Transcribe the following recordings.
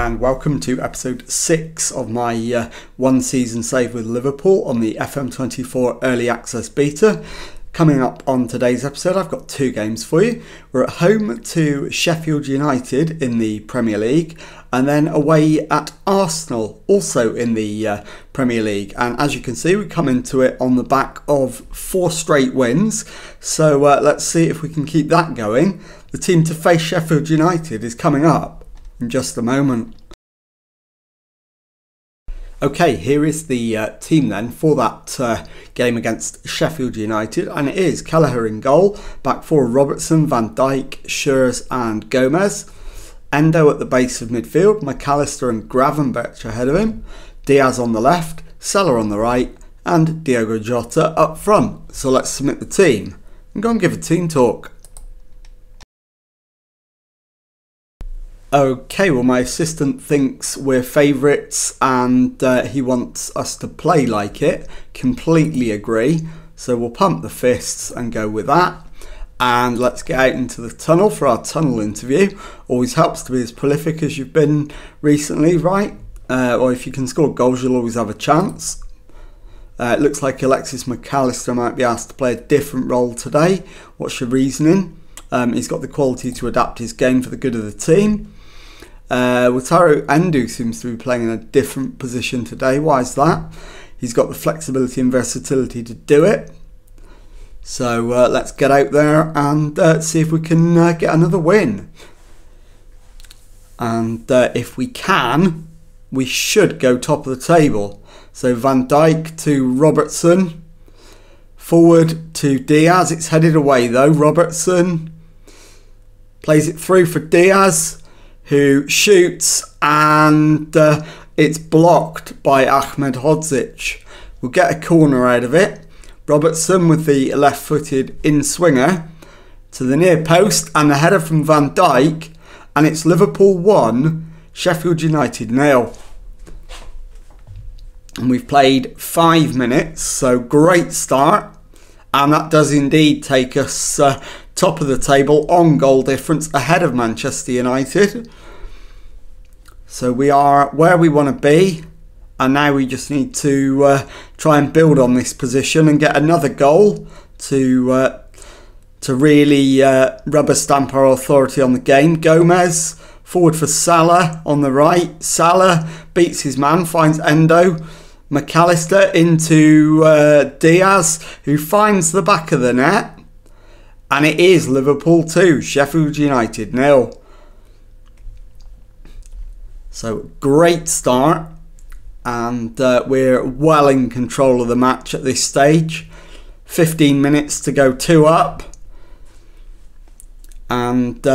and welcome to episode 6 of my one season save with Liverpool on the FM24 Early Access Beta. Coming up on today's episode, I've got 2 games for you. We're at home to Sheffield United in the Premier League and then away at Arsenal, also in the Premier League. And as you can see, we come into it on the back of 4 straight wins. So let's see if we can keep that going. The team to face Sheffield United is coming up in just a moment. Okay, here is the team then for that game against Sheffield United, and it is Kelleher in goal, back 4 Robertson, Van Dijk, Schürrle and Gomez, Endo at the base of midfield, McAllister and Gravenberch ahead of him, Diaz on the left, Salah on the right and Diogo Jota up front. So let's submit the team and go and give a team talk. Okay, well my assistant thinks we're favourites and he wants us to play like it. Completely agree. So we'll pump the fists and go with that. And let's get out into the tunnel for our tunnel interview. Always helps to be as prolific as you've been recently, right? Or if you can score goals, you'll always have a chance. It looks like Alexis McAllister might be asked to play a different role today. What's your reasoning? He's got the quality to adapt his game for the good of the team. Wataru Endo seems to be playing in a different position today. Why is that? He's got the flexibility and versatility to do it. So let's get out there and see if we can get another win. And if we can, we should go top of the table. So Van Dijk to Robertson, forward to Diaz. It's headed away though. Robertson plays it through for Diaz, who shoots, and it's blocked by Ahmed Hodzic. We'll get a corner out of it. Robertson with the left-footed in-swinger to the near post, and the header from Van Dijk, and it's Liverpool 1, Sheffield United 0. And we've played 5 minutes, so great start. And that does indeed take us top of the table on goal difference ahead of Manchester United. So we are where we want to be. And now we just need to try and build on this position and get another goal to really rubber stamp our authority on the game. Gomez forward for Salah on the right. Salah beats his man, finds Endo. McAllister into Diaz, who finds the back of the net. And it is Liverpool 2, Sheffield United 0. So great start. And we're well in control of the match at this stage. 15 minutes to go 2 up. And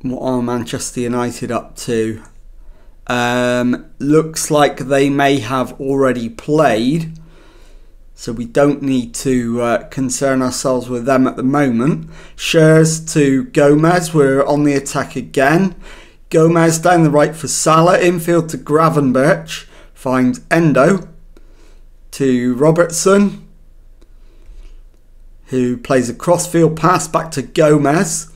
what are Manchester United up to? Looks like they may have already played, so we don't need to concern ourselves with them at the moment. Schürrle to Gomez, we're on the attack again. Gomez down the right for Salah, infield to Gravenberch, finds Endo to Robertson, who plays a crossfield pass back to Gomez.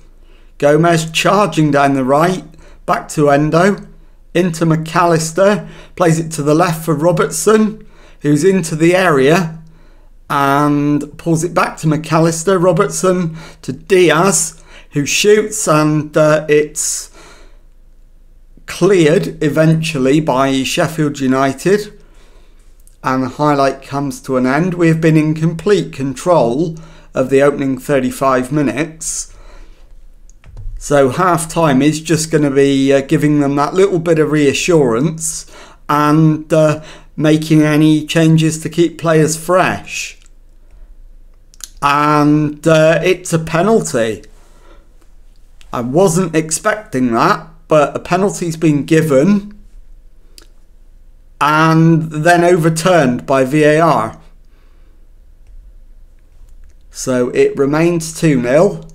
Gomez charging down the right, back to Endo. Into McAllister, plays it to the left for Robertson, who's into the area and pulls it back to McAllister. Robertson to Diaz, who shoots, and it's cleared eventually by Sheffield United. And the highlight comes to an end. We have been in complete control of the opening 35 minutes. So half time is just going to be giving them that little bit of reassurance and making any changes to keep players fresh. And it's a penalty. I wasn't expecting that, but a penalty's been given and then overturned by VAR. So it remains 2-0.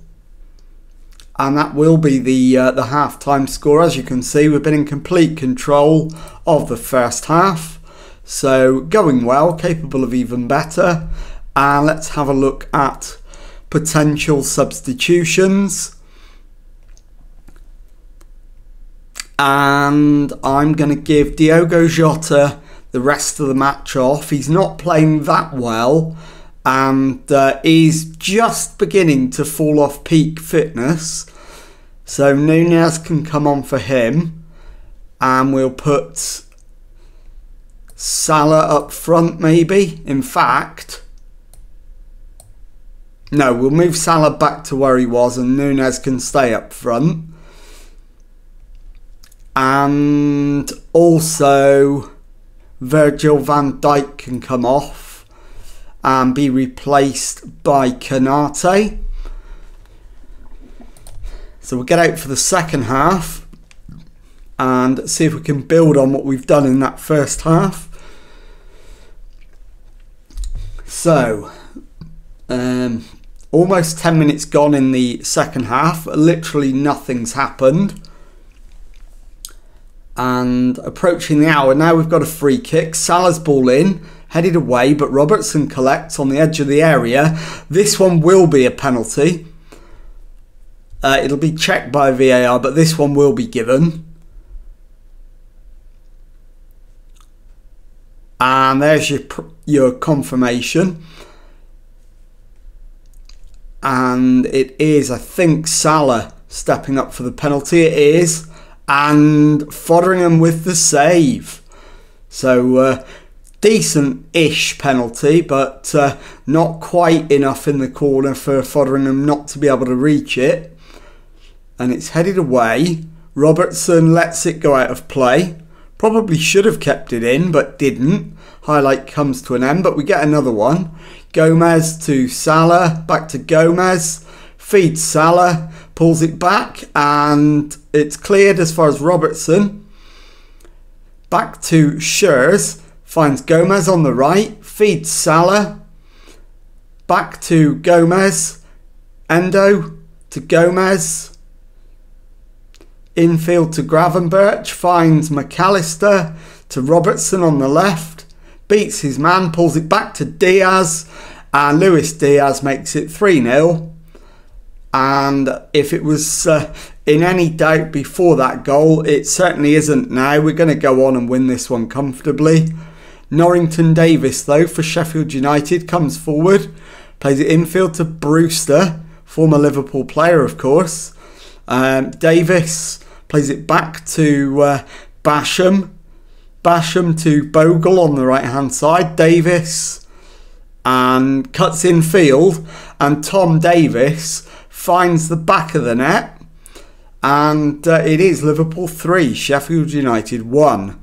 And that will be the half-time score. As you can see, we've been in complete control of the first half. So going well, capable of even better. And let's have a look at potential substitutions. And I'm going to give Diogo Jota the rest of the match off. He's not playing that well, and he's just beginning to fall off peak fitness. So Nunez can come on for him, and we'll put Salah up front maybe. In fact, no, we'll move Salah back to where he was and Nunez can stay up front. And also Virgil van Dijk can come off and be replaced by Konate. So we'll get out for the second half and see if we can build on what we've done in that first half. So, almost 10 minutes gone in the second half. Literally nothing's happened. And approaching the hour, now we've got a free kick. Salah's ball in, headed away, but Robertson collects on the edge of the area. This one will be a penalty. It'll be checked by VAR, but this one will be given. And there's your confirmation. And it is, I think, Salah stepping up for the penalty. It is. And Fotheringham with the save. So, decent-ish penalty, but not quite enough in the corner for Fotheringham not to be able to reach it. And it's headed away. Robertson lets it go out of play. Probably should have kept it in, but didn't. Highlight comes to an end, but we get another one. Gomez to Salah, back to Gomez. Feeds Salah, pulls it back, and it's cleared as far as Robertson. Back to Schürrle, finds Gomez on the right, feeds Salah. Back to Gomez. Endo to Gomez. Infield to Gravenberch, finds McAllister to Robertson on the left, beats his man, pulls it back to Diaz, and Luis Diaz makes it 3-0. And if it was in any doubt before that goal, it certainly isn't now. We're going to go on and win this one comfortably. Norrington Davis, though, for Sheffield United, comes forward, plays it infield to Brewster, former Liverpool player, of course. Davis plays it back to Basham. Basham to Bogle on the right hand side. Davis and cuts in field, and Tom Davis finds the back of the net, and it is Liverpool 3, Sheffield United 1.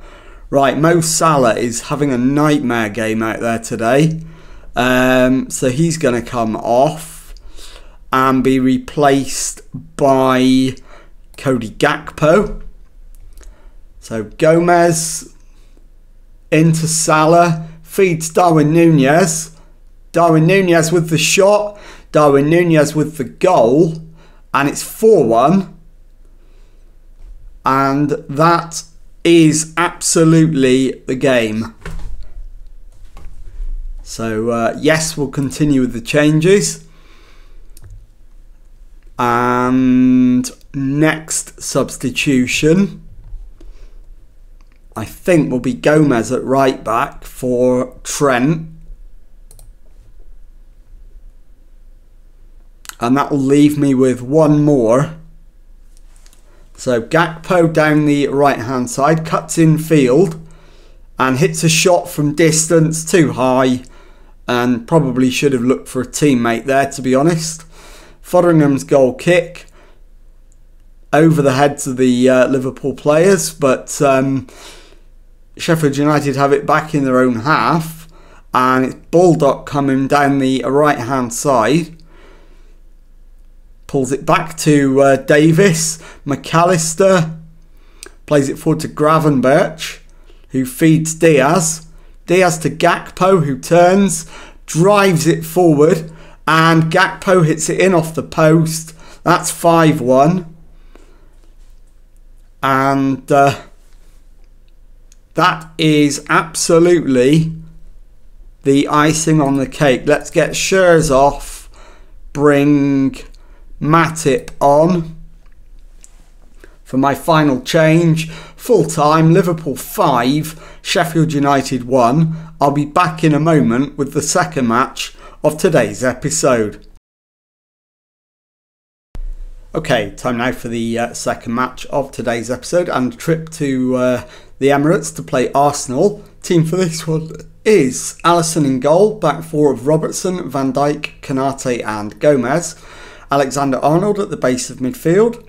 Right, Mo Salah is having a nightmare game out there today, so he's going to come off and be replaced by Cody Gakpo. So Gomez into Salah, feeds Darwin Nunez. Darwin Nunez with the shot, Darwin Nunez with the goal, and it's 4-1. And that is absolutely the game. So yes, we'll continue with the changes. And next substitution, I think, will be Gomez at right back for Trent. And that will leave me with one more. So Gakpo down the right hand side, cuts in field and hits a shot from distance, too high, and probably should have looked for a teammate there, to be honest. Fotheringham's goal kick over the heads of the Liverpool players, but Sheffield United have it back in their own half, and it's Baldock coming down the right hand side. Pulls it back to Davis. McAllister plays it forward to Gravenberch, who feeds Diaz. Diaz to Gakpo, who turns, drives it forward, and Gakpo hits it in off the post. That's 5-1. And that is absolutely the icing on the cake. Let's get Schürrle off. Bring Matip on. For my final change, full time, Liverpool 5, Sheffield United 1. I'll be back in a moment with the second match of today's episode. Okay, time now for the second match of today's episode and a trip to the Emirates to play Arsenal. Team for this one is Alisson in goal, back four of Robertson, Van Dijk, Konate and Gomez. Alexander-Arnold at the base of midfield.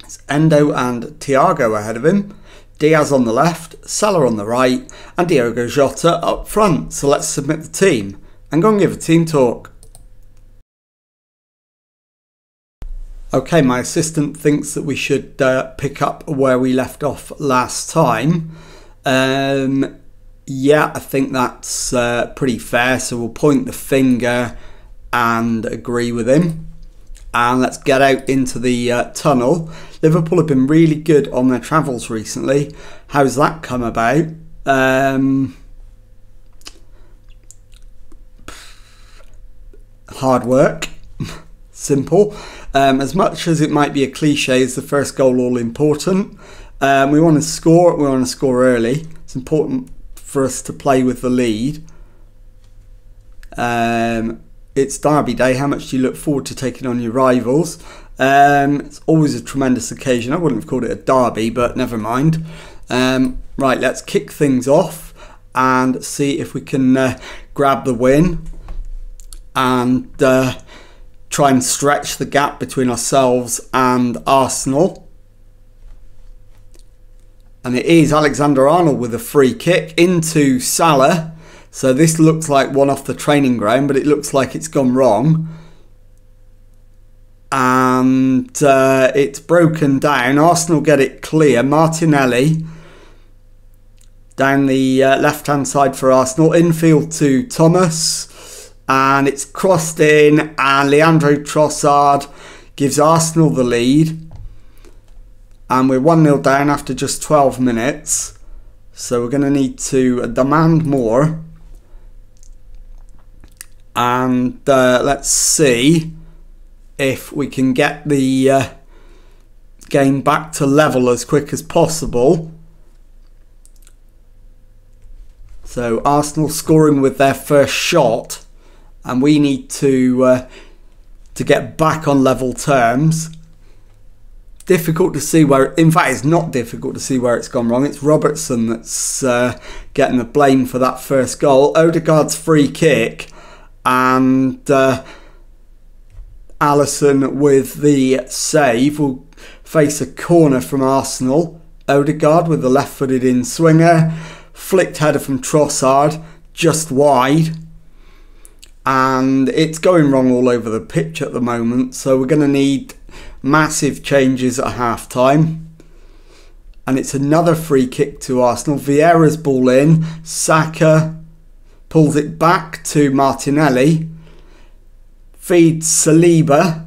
It's Endo and Thiago ahead of him. Diaz on the left, Salah on the right and Diogo Jota up front. So let's submit the team and go and give a team talk. Okay, my assistant thinks that we should pick up where we left off last time. Yeah, I think that's pretty fair. So we'll point the finger and agree with him. And let's get out into the tunnel. Liverpool have been really good on their travels recently. How's that come about? Hard work. Simple. As much as it might be a cliche, is the first goal all important? We want to score. We want to score early. It's important for us to play with the lead. It's Derby Day. How much do you look forward to taking on your rivals? It's always a tremendous occasion. I wouldn't have called it a derby, but never mind. Right, let's kick things off and see if we can grab the win and try and stretch the gap between ourselves and Arsenal. And it is Alexander-Arnold with a free kick into Salah. So this looks like one off the training ground, but it looks like it's gone wrong. And it's broken down. Arsenal get it clear. Martinelli down the left-hand side for Arsenal. Infield to Thomas. And it's crossed in. And Leandro Trossard gives Arsenal the lead. And we're 1-0 down after just 12 minutes. So we're going to need to demand more. And let's see if we can get the game back to level as quick as possible. So Arsenal scoring with their first shot, and we need to get back on level terms. Difficult to see where, in fact it's not difficult to see where it's gone wrong. It's Robertson that's getting the blame for that first goal. Odegaard's free kick. And Alisson with the save will face a corner from Arsenal. Odegaard with the left-footed in swinger. Flicked header from Trossard, just wide. And it's going wrong all over the pitch at the moment. So we're going to need massive changes at half-time. And it's another free kick to Arsenal. Vieira's ball in. Saka pulls it back to Martinelli. Feeds Saliba.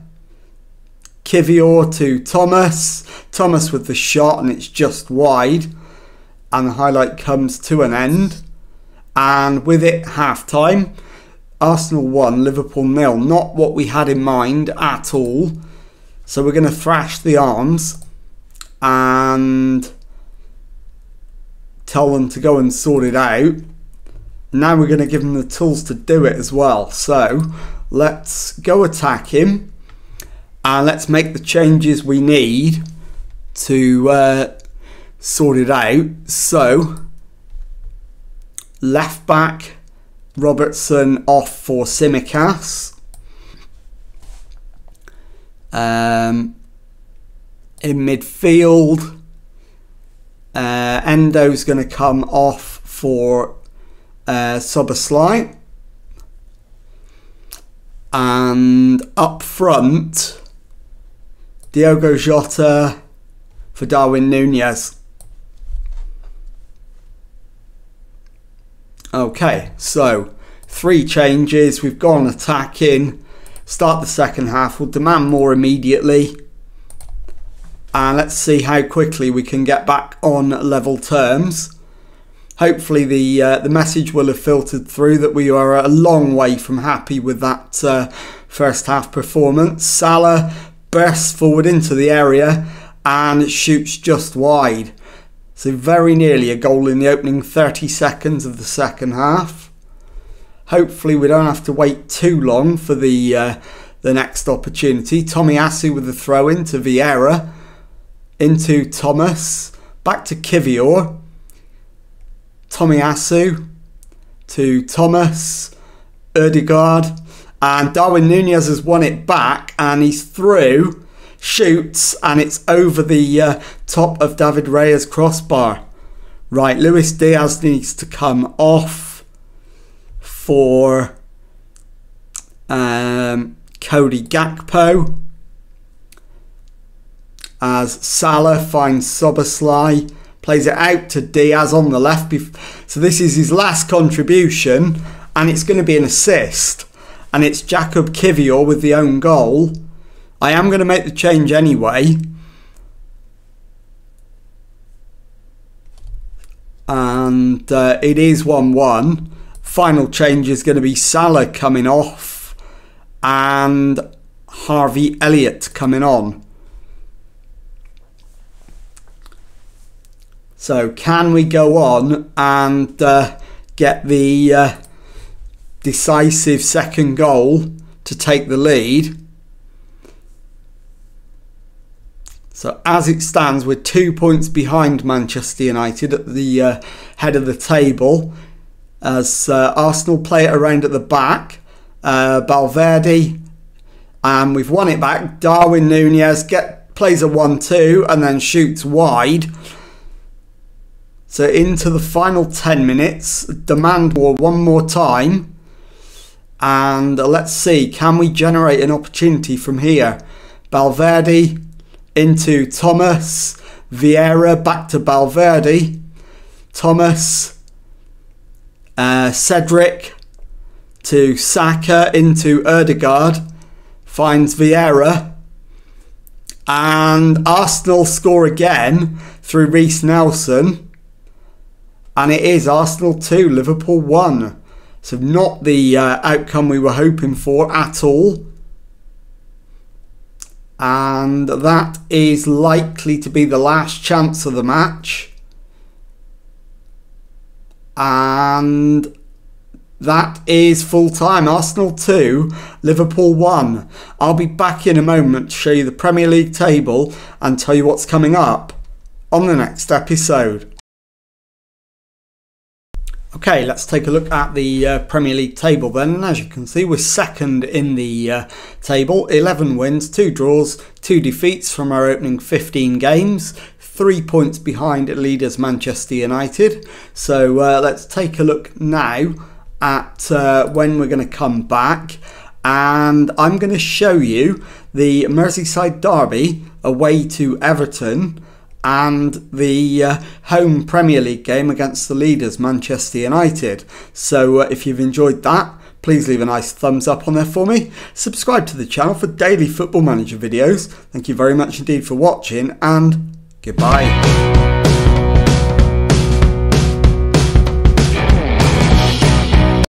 Kivior to Thomas. Thomas with the shot and it's just wide. And the highlight comes to an end. And with it, half-time. Arsenal 1, Liverpool 0. Not what we had in mind at all. So we're going to thrash the arms. And tell them to go and sort it out. Now we're going to give him the tools to do it as well. So let's go attack him. And let's make the changes we need to sort it out. So left back, Robertson off for Tsimikas. In midfield, Endo's going to come off for Szoboszlai. And up front, Diogo Jota for Darwin Núñez. Okay, so 3 changes. We've gone attacking. Start the second half. We'll demand more immediately. And let's see how quickly we can get back on level terms. Hopefully the message will have filtered through that we are a long way from happy with that first half performance. Salah bursts forward into the area and shoots just wide. So very nearly a goal in the opening 30 seconds of the second half. Hopefully we don't have to wait too long for the next opportunity. Tomiyasu with the throw in to Vieira, into Thomas, back to Kivior, Tomiyasu to Thomas, Ødegaard, and Darwin Núñez has won it back and he's through, shoots, and it's over the top of David Raya's crossbar. Right, Luis Diaz needs to come off for Cody Gakpo, as Salah finds Szoboszlai, plays it out to Diaz on the left. So this is his last contribution, and it's going to be an assist, and it's Jakub Kivior with the own goal. I am going to make the change anyway, and it is 1-1. Final change is going to be Salah coming off and Harvey Elliott coming on. So can we go on and get the decisive second goal to take the lead? So as it stands, we're 2 points behind Manchester United at the head of the table, as Arsenal play it around at the back. Valverde, and we've won it back. Darwin Núñez plays a 1-2 and then shoots wide. So into the final 10 minutes, demand more one more time. And let's see, can we generate an opportunity from here? Valverde into Thomas, Vieira back to Valverde, Thomas, Cedric to Saka into Ødegaard, finds Vieira, and Arsenal score again through Reece Nelson. And it is Arsenal 2, Liverpool 1. So not the outcome we were hoping for at all. And that is likely to be the last chance of the match. And that is full time. Arsenal 2, Liverpool 1. I'll be back in a moment to show you the Premier League table and tell you what's coming up on the next episode. Okay, let's take a look at the Premier League table then. And as you can see, we're second in the table. 11 wins, 2 draws, 2 defeats from our opening 15 games. 3 points behind leaders Manchester United. So let's take a look now at when we're going to come back. And I'm going to show you the Merseyside derby away to Everton, and the home Premier League game against the leaders Manchester United. So if you've enjoyed that, please leave a nice thumbs up on there for me. Subscribe to the channel for daily Football Manager videos. Thank you very much indeed for watching, and goodbye.